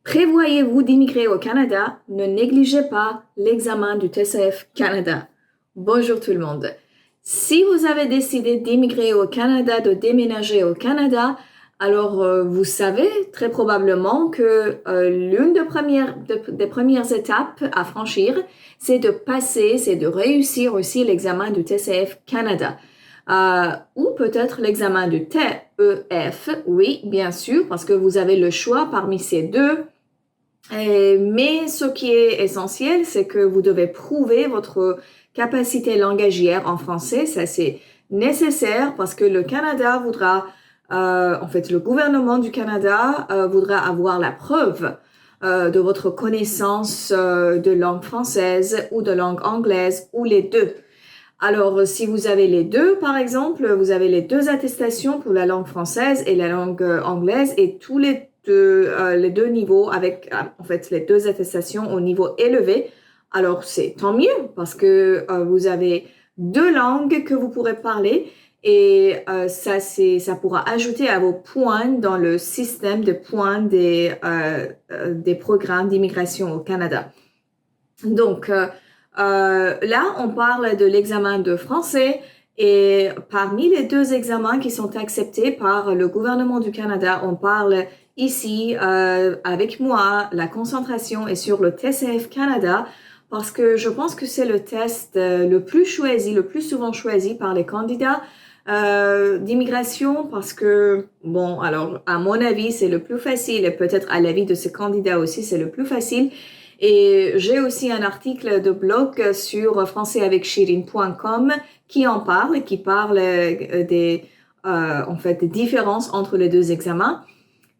Prévoyez-vous d'immigrer au Canada? Ne négligez pas l'examen du TCF Canada. Bonjour tout le monde. Si vous avez décidé d'immigrer au Canada, de déménager au Canada, alors vous savez très probablement que l'une des premières étapes à franchir, c'est de réussir aussi l'examen du TCF Canada. Ou peut-être l'examen du TEF, oui, bien sûr, parce que vous avez le choix parmi ces deux. Mais ce qui est essentiel, c'est que vous devez prouver votre capacité langagière en français. Ça, c'est nécessaire parce que le Canada voudra, en fait, le gouvernement du Canada voudra avoir la preuve de votre connaissance de langue française ou de langue anglaise ou les deux. Alors, si vous avez les deux, par exemple, vous avez les deux attestations pour la langue française et la langue anglaise et tous les deux niveaux avec, en fait, les deux attestations au niveau élevé. Alors, c'est tant mieux parce que vous avez deux langues que vous pourrez parler et ça pourra ajouter à vos points dans le système de points des programmes d'immigration au Canada. Donc, là, on parle de l'examen de français et parmi les deux examens qui sont acceptés par le gouvernement du Canada, on parle ici avec moi, la concentration est sur le TCF Canada parce que je pense que c'est le test le plus choisi, le plus souvent choisi par les candidats d'immigration parce que, bon, alors à mon avis, c'est le plus facile et peut-être à l'avis de ces candidats aussi, c'est le plus facile. Et j'ai aussi un article de blog sur françaisavecchirine.com qui en parle, qui parle en fait, des différences entre les deux examens.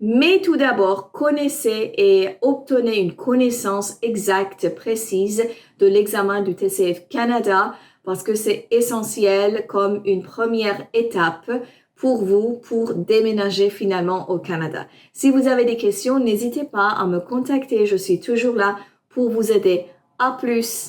Mais tout d'abord, connaissez et obtenez une connaissance exacte, précise de l'examen du TCF Canada parce que c'est essentiel comme une première étape pour vous pour déménager finalement au Canada. Si vous avez des questions, n'hésitez pas à me contacter. Je suis toujours là pour vous aider. À plus!